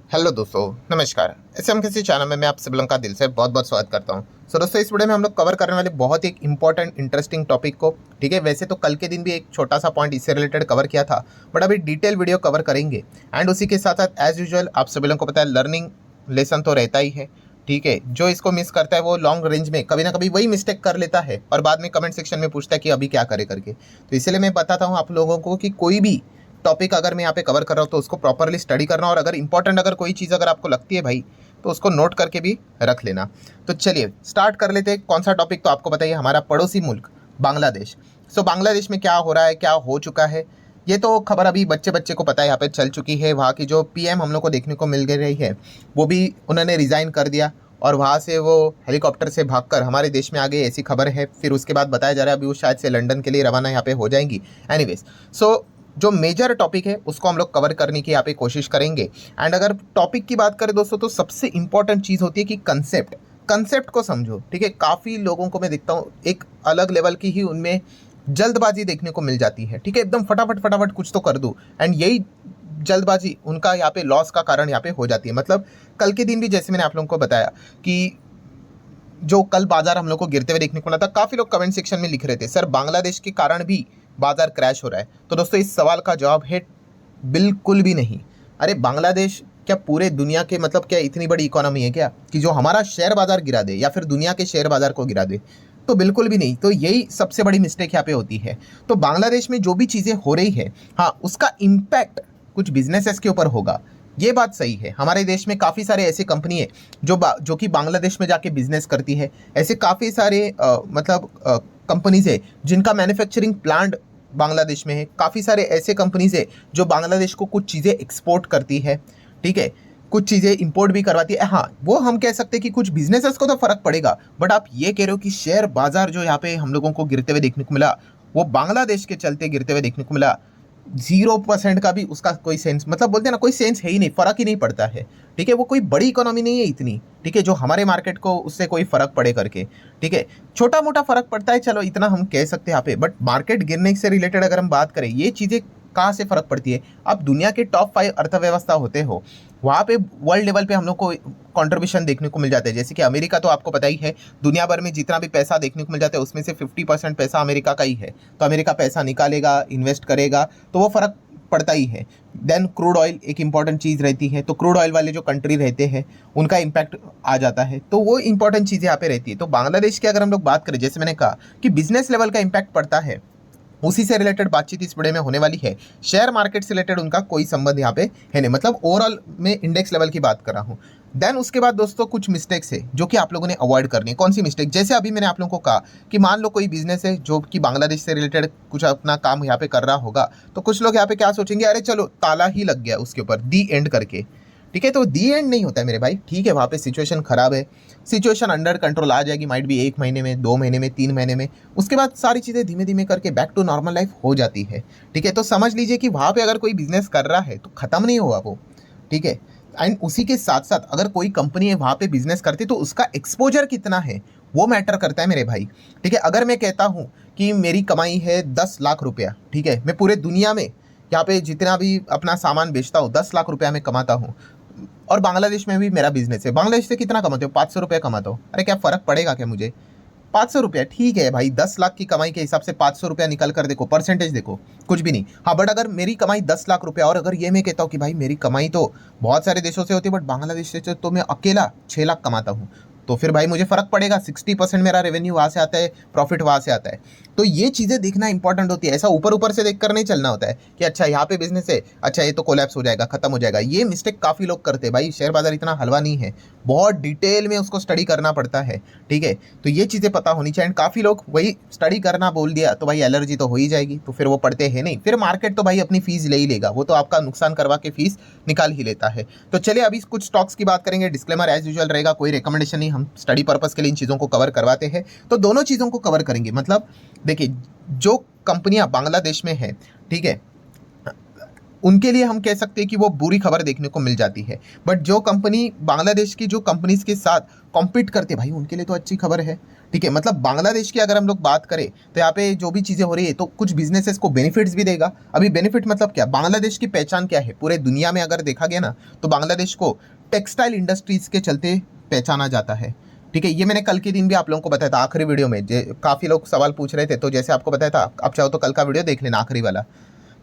Hello दोस्तों, नमस्कार। SM किसी चैनल में मैं आप सभी लोगों का दिल से बहुत बहुत स्वागत करता हूं। सो दोस्तों, इस वीडियो में हम लोग कवर करने वाले बहुत एक इंपॉर्टेंट इंटरेस्टिंग टॉपिक को, ठीक है। वैसे तो कल के दिन भी एक छोटा सा पॉइंट इससे रिलेटेड कवर किया था, बट अभी डिटेल वीडियो कवर करेंगे। एंड उसी के साथ साथ एज यूजुअल आप सभी लोगों को पता है लर्निंग लेसन तो रहता ही है, ठीक है। जो इसको मिस करता है वो लॉन्ग रेंज में कभी ना कभी वही मिस्टेक कर लेता है और बाद में कमेंट सेक्शन में पूछता है कि अभी क्या करे करके। तो इसलिए मैं बताता हूँ आप लोगों को कि कोई भी टॉपिक अगर मैं यहाँ पे कवर कर रहा हूँ तो उसको प्रॉपरली स्टडी करना, और अगर इंपॉर्टेंट अगर कोई चीज़ अगर आपको लगती है भाई तो उसको नोट करके भी रख लेना। तो चलिए स्टार्ट कर लेते हैं। कौन सा टॉपिक, तो आपको बताइए, हमारा पड़ोसी मुल्क बांग्लादेश। सो बांग्लादेश में क्या हो रहा है, क्या हो चुका है, ये तो खबर अभी बच्चे बच्चे को पता है, यहाँ पे चल चुकी है। वहाँ की जो पीएम हम लोग को देखने को मिल रही है, वो भी उन्होंने रिज़ाइन कर दिया और वहाँ से वो हेलीकॉप्टर से भागकर हमारे देश में आ गए, ऐसी खबर है। फिर उसके बाद बताया जा रहा है अभी वो शायद से लंदन के लिए रवाना यहाँ पे हो जाएंगी। एनीवेज, सो जो मेजर टॉपिक है उसको हम लोग कवर करने की यहाँ पे कोशिश करेंगे। एंड अगर टॉपिक की बात करें दोस्तों, तो सबसे इंपॉर्टेंट चीज़ होती है कि कंसेप्ट को समझो, ठीक है। काफ़ी लोगों को मैं देखता हूँ एक अलग लेवल की ही उनमें जल्दबाजी देखने को मिल जाती है, ठीक है। एकदम फटाफट फटाफट कुछ तो कर दूँ, एंड यही जल्दबाजी उनका यहाँ पे लॉस का कारण यहाँ पे हो जाती है। मतलब कल के दिन भी जैसे मैंने आप लोगों को बताया कि जो कल बाजार हम लोग को गिरते हुए देखने को मिला था, काफ़ी लोग कमेंट सेक्शन में लिख रहे थे सर बांग्लादेश के कारण भी बाजार क्रैश हो रहा है। तो दोस्तों इस सवाल का जवाब है बिल्कुल भी नहीं। अरे बांग्लादेश क्या पूरे दुनिया के, मतलब क्या इतनी बड़ी इकोनॉमी है क्या कि जो हमारा शेयर बाजार गिरा दे या फिर दुनिया के शेयर बाजार को गिरा दे? तो बिल्कुल भी नहीं। तो यही सबसे बड़ी मिस्टेक यहाँ पे होती है। तो बांग्लादेश में जो भी चीज़ें हो रही है, हाँ, उसका इम्पैक्ट कुछ बिजनेसेस के ऊपर होगा, ये बात सही है। हमारे देश में काफ़ी सारे ऐसे कंपनी है जो कि बांग्लादेश में जाके बिजनेस करती है। ऐसे काफ़ी सारे मतलब कंपनीज है जिनका मैन्युफैक्चरिंग प्लांट बांग्लादेश में है। काफ़ी सारे ऐसे कंपनीज है जो बांग्लादेश को कुछ चीज़ें एक्सपोर्ट करती है, ठीक है, कुछ चीज़ें इंपोर्ट भी करवाती है। हाँ, वो हम कह सकते हैं कि कुछ बिजनेसेस को तो फर्क पड़ेगा, बट आप ये कह रहे हो कि शेयर बाजार जो यहाँ पे हम लोगों को गिरते हुए देखने को मिला, वो बांग्लादेश के चलते गिरते हुए देखने को मिला। 0% का भी उसका कोई सेंस, मतलब बोलते हैं ना, कोई सेंस है ही नहीं, फर्क ही नहीं पड़ता है, ठीक है। वो कोई बड़ी इकोनॉमी नहीं है इतनी, ठीक है, जो हमारे मार्केट को उससे कोई फर्क पड़े करके, ठीक है। छोटा मोटा फर्क पड़ता है, चलो इतना हम कह सकते हैं यहाँ पे, बट मार्केट गिरने से रिलेटेड अगर हम बात करें, ये चीज़ें कहाँ से फर्क पड़ती है? आप दुनिया के टॉप 5 अर्थव्यवस्था होते हो, वहाँ पे वर्ल्ड लेवल पे हम लोग को कंट्रीब्यूशन देखने को मिल जाता है। जैसे कि अमेरिका, तो आपको पता ही है, दुनिया भर में जितना भी पैसा देखने को मिल जाता है उसमें से 50% पैसा अमेरिका का ही है। तो अमेरिका पैसा निकालेगा, इन्वेस्ट करेगा, तो वो फर्क पड़ता ही है। देन क्रूड ऑयल एक इंपॉर्टेंट चीज़ रहती है, तो क्रूड ऑयल वाले जो कंट्री रहते हैं उनका इम्पैक्ट आ जाता है, तो वो इंपॉर्टेंट चीज़ें यहाँ पे रहती है। तो बांग्लादेश की अगर हम लोग बात करें, जैसे मैंने कहा कि बिजनेस लेवल का इम्पैक्ट पड़ता है, उसी से रिलेटेड बातचीत इस वीडियो में होने वाली है। शेयर मार्केट से रिलेटेड उनका कोई संबंध यहाँ पे है नहीं, मतलब ओवरऑल में इंडेक्स लेवल की बात कर रहा हूँ। देन उसके बाद दोस्तों कुछ मिस्टेक्स है जो कि आप लोगों ने अवॉइड करनी है। कौन सी मिस्टेक? जैसे अभी मैंने आप लोगों को कहा कि मान लो कोई बिजनेस है जो कि बांग्लादेश से रिलेटेड कुछ अपना काम यहाँ पे कर रहा होगा, तो कुछ लोग यहाँ पे क्या सोचेंगे, अरे चलो ताला ही लग गया उसके ऊपर, दी एंड करके, ठीक है। तो दी एंड नहीं होता है मेरे भाई, ठीक है। वहाँ पे सिचुएशन खराब है, सिचुएशन अंडर कंट्रोल आ जाएगी, माइट भी 1 महीने में, 2 महीने में, 3 महीने में, उसके बाद सारी चीज़ें धीमे धीमे करके बैक टू नॉर्मल लाइफ हो जाती है, ठीक है। तो समझ लीजिए कि वहाँ पे अगर कोई बिजनेस कर रहा है तो ख़त्म नहीं हुआ वो, ठीक है। एंड उसी के साथ साथ अगर कोई कंपनी है वहाँ पे बिजनेस करती तो उसका एक्सपोजर कितना है वो मैटर करता है मेरे भाई, ठीक है। अगर मैं कहता हूँ कि मेरी कमाई है 10 लाख रुपया, ठीक है, मैं पूरे दुनिया में यहाँ पे जितना भी अपना सामान बेचता हूँ 10 लाख रुपया मैं कमाता हूँ, और बांग्लादेश में भी मेरा बिजनेस है, बांग्लादेश से कितना कमाते हो? 500 रुपये कमाता हो। अरे क्या फ़र्क पड़ेगा क्या मुझे? 500 रुपया, ठीक है भाई, 10 लाख की कमाई के हिसाब से 500 रुपया निकल कर देखो, परसेंटेज देखो, कुछ भी नहीं। हाँ, बट अगर मेरी कमाई 10 लाख रुपया, और अगर ये मैं कहता हूँ कि भाई मेरी कमाई तो बहुत सारे देशों से होती है, बट बांग्लादेश से तो मैं अकेला 6 लाख कमाता हूँ, तो फिर भाई मुझे फ़र्क पड़ेगा। 60% मेरा रेवेन्यू वहाँ से आता है, प्रॉफिट वहाँ से आता है। तो ये चीज़ें देखना इंपॉर्टेंट होती है। ऐसा ऊपर ऊपर से देख कर नहीं चलना होता है कि अच्छा यहाँ पे बिजनेस है, अच्छा ये तो कोलैप्स हो जाएगा, खत्म हो जाएगा। ये मिस्टेक काफ़ी लोग करते हैं भाई। शेयर बाजार इतना हलवा नहीं है, बहुत डिटेल में उसको स्टडी करना पड़ता है, ठीक है। तो ये चीज़ें पता होनी चाहिए। काफ़ी लोग वही स्टडी करना बोल दिया तो भाई एलर्जी तो हो ही जाएगी, तो फिर वो पढ़ते हैं नहीं, फिर मार्केट तो भाई अपनी फीस ले ही लेगा, वो तो आपका नुकसान करवा के फीस निकाल ही लेता है। तो चलिए अभी कुछ स्टॉक्स की बात करेंगे। डिस्क्लेमर एज यूजुअल रहेगा, कोई रिकमेंडेशन नहीं, हम स्टडी पर्पस के लिए इन चीज़ों को कवर करवाते हैं। तो दोनों चीज़ों को कवर करेंगे। मतलब देखिए, जो कंपनियां बांग्लादेश में है, ठीक है, उनके लिए हम कह सकते हैं कि वो बुरी खबर देखने को मिल जाती है। बट जो कंपनी बांग्लादेश की जो कंपनीज के साथ कॉम्पीट करते हैं भाई, उनके लिए तो अच्छी खबर है। ठीक है, मतलब बांग्लादेश की अगर हम लोग बात करें तो यहाँ पे जो भी चीज़ें हो रही है तो कुछ बिजनेसेस को बेनिफिट्स भी देगा। अभी बेनिफिट मतलब क्या, बांग्लादेश की पहचान क्या है पूरे दुनिया में अगर देखा गया ना, तो बांग्लादेश को टेक्सटाइल इंडस्ट्रीज के चलते पहचाना जाता है। ठीक है, ये मैंने कल के दिन भी आप लोगों को बताया था आखिरी वीडियो में, काफ़ी लोग सवाल पूछ रहे थे, तो जैसे आपको बताया था, आप चाहो तो कल का वीडियो देख लेना आखिरी वाला,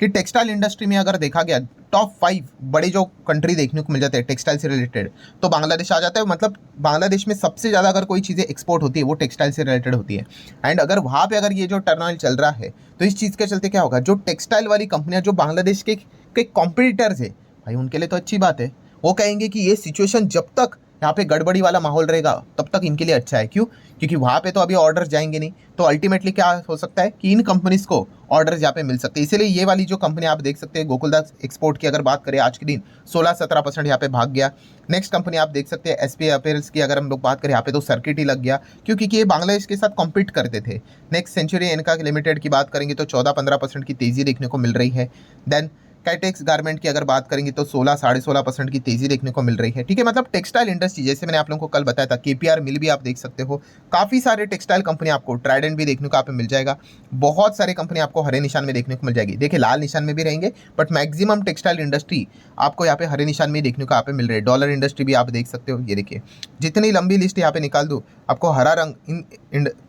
कि टेक्सटाइल इंडस्ट्री में अगर देखा गया टॉप 5 बड़े जो कंट्री देखने को मिल जाते हैं टेक्सटाइल से रिलेटेड, तो बांग्लादेश आ जाता है। मतलब बांग्लादेश में सबसे ज़्यादा अगर कोई चीज़ें एक्सपोर्ट होती है वो टेक्सटाइल से रिलेटेड होती है। एंड अगर वहाँ पे अगर ये जो टर्नऑयल चल रहा है, तो इस चीज़ के चलते क्या होगा, जो टेक्सटाइल वाली कंपनियाँ जो बांग्लादेश के कॉम्पिटिटर्स है भाई, उनके लिए तो अच्छी बात है। वो कहेंगे कि ये सिचुएशन जब तक यहाँ पे गड़बड़ी वाला माहौल रहेगा तब तक इनके लिए अच्छा है। क्यों? क्योंकि वहाँ पे तो अभी ऑर्डर्स जाएंगे नहीं, तो अल्टीमेटली क्या हो सकता है कि इन कंपनीज को ऑर्डर्स यहाँ पे मिल सकते हैं। इसीलिए ये वाली जो कंपनी आप देख सकते हैं, गोकुलदास एक्सपोर्ट की अगर बात करें, आज के दिन 16-17% यहाँ पे भाग गया। नेक्स्ट कंपनी आप देख सकते हैं एसपी अपीयरेंस की अगर हम लोग बात करें, यहाँ पे तो सर्किट ही लग गया, क्योंकि ये बांग्लादेश के साथ कॉम्पीट करते थे। नेक्स्ट सेंचुरी इनका लिमिटेड की बात करेंगे तो 14-15% की तेज़ी देखने को मिल रही है। देन कैटेक्स गारमेंट की अगर बात करेंगे तो 16-16.5% की तेजी देखने को मिल रही है। ठीक है, मतलब टेक्सटाइल इंडस्ट्री, जैसे मैंने आप लोगों को कल बताया था, केपीआर मिल भी आप देख सकते हो, काफ़ी सारे टेक्सटाइल कंपनी आपको, ट्राइडेंट भी देखने को आप मिल जाएगा, बहुत सारे कंपनी आपको हरे निशान में देखने को मिल जाएगी। देखिए लाल निशान में भी रहेंगे, बट मैक्सिमम टेक्सटाइल इंडस्ट्री आपको यहाँ पे हरे निशान में देखने को यहाँ पे मिल रही है। डॉलर इंडस्ट्री भी आप देख सकते हो, ये देखिए जितनी लंबी लिस्ट यहाँ पे निकाल दूँ, आपको हरा रंग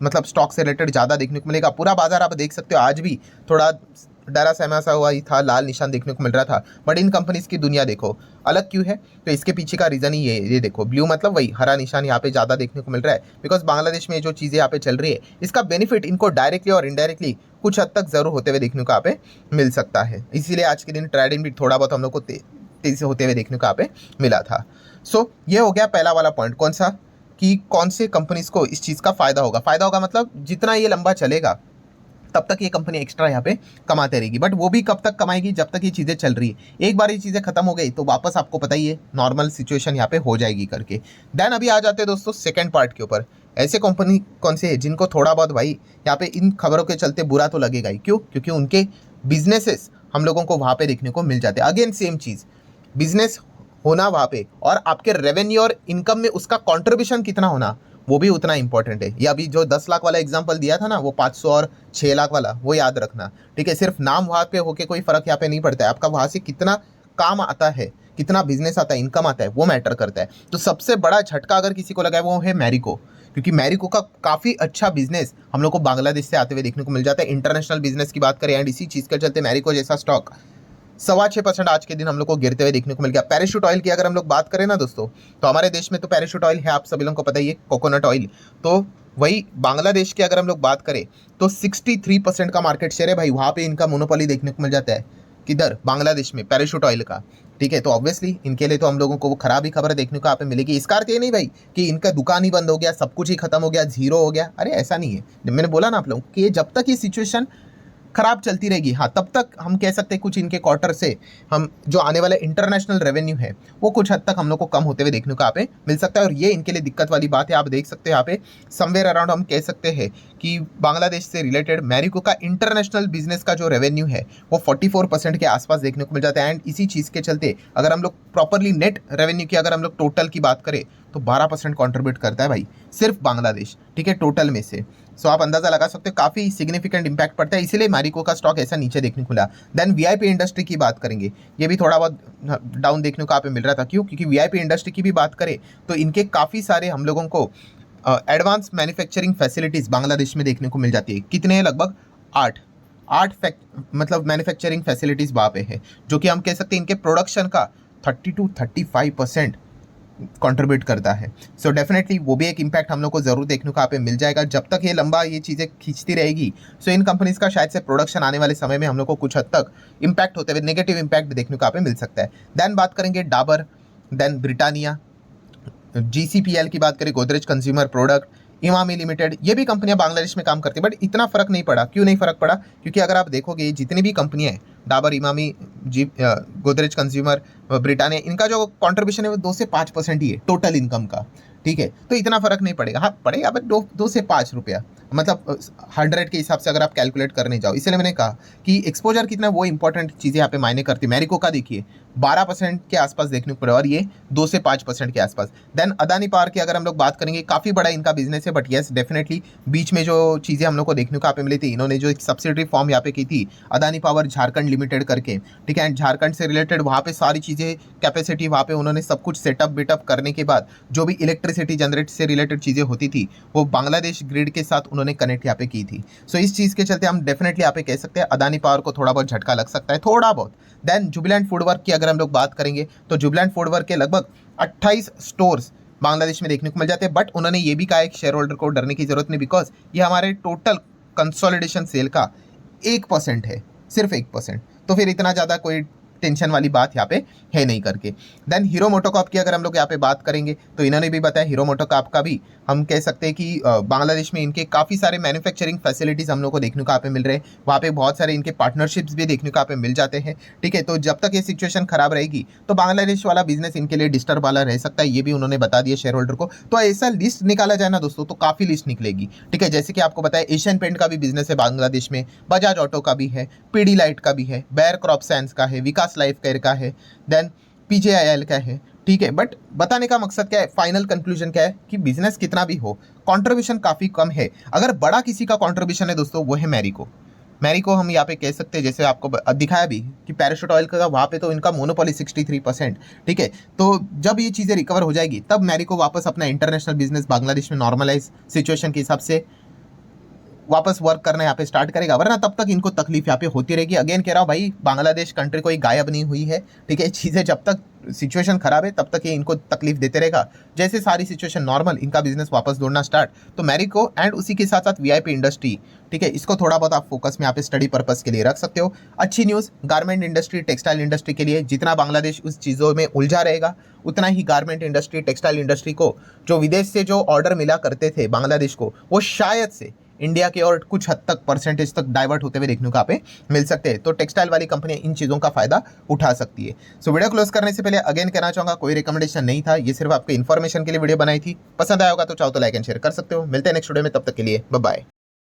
मतलब स्टॉक से रिलेटेड ज़्यादा देखने को मिलेगा। पूरा बाजार आप देख सकते हो, आज भी थोड़ा डरा सहमा सा हुआ ही था, लाल निशान देखने को मिल रहा था। बट इन कंपनीज की दुनिया देखो अलग क्यों है, तो इसके पीछे का रीज़न ही ये देखो, ब्लू मतलब वही हरा निशान यहाँ पे ज़्यादा देखने को मिल रहा है। बिकॉज बांग्लादेश में जो चीज़ें यहाँ पे चल रही है, इसका बेनिफिट इनको डायरेक्टली और इनडायरेक्टली कुछ हद तक जरूर होते हुए देखने को यहाँ पे मिल सकता है। इसीलिए आज के दिन ट्रेडिंग भी थोड़ा बहुत हम लोग को तेजी से होते हुए देखने को यहाँ पे मिला था। सो ये हो गया पहला वाला पॉइंट, कौन सा, कि कौन से कंपनीज को इस चीज़ का फ़ायदा होगा। फ़ायदा होगा मतलब जितना ये लंबा चलेगा तब तक ये कंपनी एक्स्ट्रा यहाँ पे कमाते रहेगी। बट वो भी कब तक कमाएगी, जब तक ये चीज़ें चल रही है। एक बार ये चीज़ें खत्म हो गई तो वापस आपको पता ही है नॉर्मल सिचुएशन यहाँ पे हो जाएगी करके। देन अभी आ जाते हैं दोस्तों सेकंड पार्ट के ऊपर। ऐसे कंपनी कौन से है जिनको थोड़ा बहुत भाई यहाँ पे इन खबरों के चलते बुरा तो लगेगा ही। क्यों? क्योंकि उनके बिजनेसेस हम लोगों को वहाँ पे देखने को मिल जाते हैं। अगेन सेम चीज़, बिजनेस होना वहाँ पे और आपके रेवेन्यू और इनकम में उसका कॉन्ट्रीब्यूशन कितना होना, वो भी उतना इंपॉर्टेंट है। ये अभी जो 10 लाख वाला एग्जांपल दिया था ना, वो 500 और 6 लाख वाला, वो याद रखना। ठीक है, सिर्फ नाम वहाँ पे होके कोई फर्क यहाँ पे नहीं पड़ता है। आपका वहाँ से कितना काम आता है, कितना बिजनेस आता है, इनकम आता है, वो मैटर करता है। तो सबसे बड़ा झटका अगर किसी को लगा है वो है मैरिको, क्योंकि मैरिको का काफ़ी अच्छा बिजनेस हम लोग को बांग्लादेश से आते हुए देखने को मिल जाता है। इंटरनेशनल बिजनेस की बात करें एंड इसी चीज़ के चलते मैरिको जैसा स्टॉक 6.25% आज के दिन हम लोग को गिरते हुए देखने को मिल गया। पैराशूट ऑयल की अगर हम लोग बात करें ना दोस्तों, तो हमारे देश में तो पैराशूट ऑयल है, आप सभी लोगों को पता ही है, कोकोनट ऑयल। तो वही बांग्लादेश की अगर हम लोग बात करें तो 63% का मार्केट शेयर है भाई, वहाँ पे इनका मोनोपोली देखने को मिल जाता है। किधर? बांग्लादेश में, पैराशूट ऑयल का। ठीक है, तो ऑब्वियसली इनके लिए तो हम लोगों को वो खराब ही खबर देखने को यहाँ पे मिलेगी। इसका अर्थ ये नहीं भाई कि इनका दुकान ही बंद हो गया, सब कुछ ही खत्म हो गया, जीरो हो गया। अरे ऐसा नहीं है। मैंने बोला ना आप लोगों कि जब तक ये सिचुएशन खराब चलती रहेगी, हाँ, तब तक हम कह सकते हैं कुछ इनके क्वार्टर से हम जो आने वाले इंटरनेशनल रेवेन्यू है वो कुछ हद तक हम लोग को कम होते हुए देखने को यहाँ पे मिल सकता है। और ये इनके लिए दिक्कत वाली बात है। आप देख सकते हैं यहाँ पे समवेयर अराउंड हम कह सकते हैं कि बांग्लादेश से रिलेटेड मैरिको का इंटरनेशनल बिजनेस का जो रेवेन्यू है वो 44% के आसपास देखने को मिल जाता है। एंड इसी चीज़ के चलते अगर हम लोग प्रॉपरली नेट रेवेन्यू की अगर हम लोग टोटल की बात करें तो 12% कॉन्ट्रीब्यूट करता है भाई, सिर्फ बांग्लादेश। ठीक है, टोटल में से। सो आप अंदाजा लगा सकते हो काफ़ी सिग्निफिकेंट इंपैक्ट पड़ता है, इसीलिए मैरिको का स्टॉक ऐसा नीचे देखने को मिला। देन वीआईपी इंडस्ट्री की बात करेंगे, ये भी थोड़ा बहुत डाउन देखने को यहाँ पे मिल रहा था। क्यों? क्योंकि वीआईपी इंडस्ट्री की भी बात करें तो इनके काफ़ी सारे हम लोगों को एडवांस मैन्युफैक्चरिंग फैसिलिटीज़ बांग्लादेश में देखने को मिल जाती है। कितने हैं? लगभग 8 मतलब मैन्युफैक्चरिंग फैसिलिटीज़ वहाँ पे है, जो कि हम कह सकते हैं इनके प्रोडक्शन का 30-35% कंट्रीब्यूट करता है। सो डेफिनेटली वो भी एक इम्पैक्ट हम लोग को ज़रूर देखने को यहाँ पे मिल जाएगा जब तक ये लंबा ये चीज़ें खींचती रहेगी। सो इन कंपनीज़ का शायद से प्रोडक्शन आने वाले समय में हम लोग को कुछ हद तक इम्पैक्ट होते हुए नेगेटिव इम्पैक्ट देखने को यहाँ पे मिल सकता है। देन बात करेंगे डाबर, देन ब्रिटानिया, GCPL की बात करें, Godrej consumer product, Emami limited, ये भी कंपनियां बांग्लादेश में काम करती है। बट इतना फर्क नहीं पड़ा। क्यों नहीं फर्क पड़ा? क्योंकि अगर आप देखोगे जितनी भी कंपनियां हैं, डाबर, इमामी, गोदरेज कंज्यूमर, ब्रिटानिया, इनका जो कंट्रीब्यूशन है वो 2 से 5% ही है टोटल इनकम का। ठीक है, तो इतना फर्क नहीं पड़ेगा। हाँ पड़ेगा, बट 2 से 5 रुपया, मतलब 100 के हिसाब से अगर आप कैलकुलेट करने जाओ, इसलिए मैंने कहा कि एक्सपोजर कितना वो इंपॉर्टेंट चीज़ें यहाँ पे मायने करती है। मैरिको का देखिए 12% के आसपास देखने को पड़े और ये 2 से 5% के आसपास। देन अदानी पावर की अगर हम लोग बात करेंगे, काफ़ी बड़ा इनका बिजनेस है, बट येस डेफिनेटली बीच में जो चीज़ें हम लोग को देखने को यहाँ पे मिली थी, इन्होंने जो एक सब्सिडरी फॉर्म यहाँ पे की थी अदानी पावर झारखंड लिमिटेड करके, ठीक है, एंड झारखंड से रिलेटेड वहाँ पे सारी चीज़ें कैपेसिटी वहाँ पे उन्होंने सब कुछ सेटअप बिटअप करने के बाद जो भी इलेक्ट्रिसिटी जनरेट से रिलेटेड चीज़ें होती थी वो बांग्लादेश ग्रिड के साथ उन्होंने कनेक्ट यहाँ पे की थी। सो इस चीज़ के चलते हम डेफिनेटली यहाँ पे कह सकते हैं अदानी पावर को थोड़ा बहुत झटका लग सकता है, थोड़ा बहुत। देन जुबिलेंट फूडवर्क की अगर हम लोग बात करेंगे तो जुबिलेंट फूडवर्क के लगभग 28 स्टोर्स बांग्लादेश में देखने को मिल जाते हैं, बट उन्होंने ये भी कहा है कि शेयर होल्डर को डरने की जरूरत नहीं, बिकॉज ये हमारे टोटल कंसोलिडेशन सेल का 1% है, सिर्फ 1%। तो फिर इतना ज़्यादा कोई टेंशन वाली बात यहाँ पे है नहीं करके। देन हीरो मोटोकॉर्प की अगर हम लोग यहाँ पे बात करेंगे तो इन्होंने भी बताया हीरो मोटोकॉर्प का भी हम कह सकते हैं कि बांग्लादेश में इनके काफ़ी सारे मैन्युफैक्चरिंग फैसिलिटीज़ हम लोग को देखने को यहाँ पे मिल रहे हैं, वहाँ पे बहुत सारे इनके पार्टनरशिप्स भी देखने को यहाँ पे मिल जाते हैं, ठीक है। तो जब तक ये सिचुएशन खराब रहेगी तो बांग्लादेश वाला बिजनेस इनके लिए डिस्टर्ब वाला रह सकता है, ये भी उन्होंने बता दिया शेयर होल्डर को। तो ऐसा लिस्ट निकाला जाए ना दोस्तों तो काफ़ी लिस्ट निकलेगी, ठीक है। जैसे कि आपको बताया एशियन पेंट का भी बिजनेस है बांग्लादेश में, बजाज ऑटो का भी है, पीडी लाइट का भी है, बेयर क्रॉप साइंस का है, विकास लाइफ केयर का है, देन पीजेआईएल का है, ठीक है। बट बताने का मकसद क्या है, फाइनल कंक्लूजन क्या है कि बिजनेस कितना भी हो कंट्रीब्यूशन काफ़ी कम है। अगर बड़ा किसी का कंट्रीब्यूशन है दोस्तों वो है मैरिको। मैरिको हम यहाँ पे कह सकते हैं, जैसे आपको दिखाया भी कि पैराशूट ऑयल का वहाँ पे तो इनका मोनोपोली 63%, ठीक है। तो जब ये चीज़ें रिकवर हो जाएगी तब मैरिको वापस अपना इंटरनेशनल बिजनेस बांग्लादेश में नॉर्मलाइज सिचुएशन के हिसाब से वापस वर्क करना यहाँ पे स्टार्ट करेगा, वरना तब तक इनको तकलीफ यहाँ पे होती रहेगी। अगेन कह रहा हूँ भाई, बांग्लादेश कंट्री कोई गायब नहीं हुई है, ठीक है। चीज़ें जब तक सिचुएशन खराब है तब तक ये इनको तकलीफ देते रहेगा। जैसे सारी सिचुएशन नॉर्मल, इनका बिजनेस वापस दौड़ना स्टार्ट, तो मैरिको एंड उसी के साथ साथ वीआईपी इंडस्ट्री, ठीक है, इसको थोड़ा बहुत आप फोकस में यहाँ पे स्टडी पर्पस के लिए रख सकते हो। अच्छी news garment industry, textile industry के लिए, जितना बांग्लादेश उस चीज़ों में उलझा रहेगा उतना ही गारमेंट इंडस्ट्री, टेक्सटाइल इंडस्ट्री को जो विदेश से जो ऑर्डर मिला करते थे बांग्लादेश को, वो शायद से इंडिया के और कुछ हद तक परसेंटेज तक डाइवर्ट होते हुए देखने को यहाँ पे मिल सकते हैं। तो टेक्सटाइल वाली कंपनियां इन चीज़ों का फायदा उठा सकती है। सो वीडियो क्लोज करने से पहले अगेन कहना चाहूँगा, कोई रिकमेंडेशन नहीं था, ये सिर्फ आपके इन्फॉर्मेशन के लिए वीडियो बनाई थी। पसंद आया होगा तो चाहो तो लाइक एंड शेयर कर सकते हो। मिलते हैं नेक्स्ट वीडियो में, तब तक के लिए बाय बाय।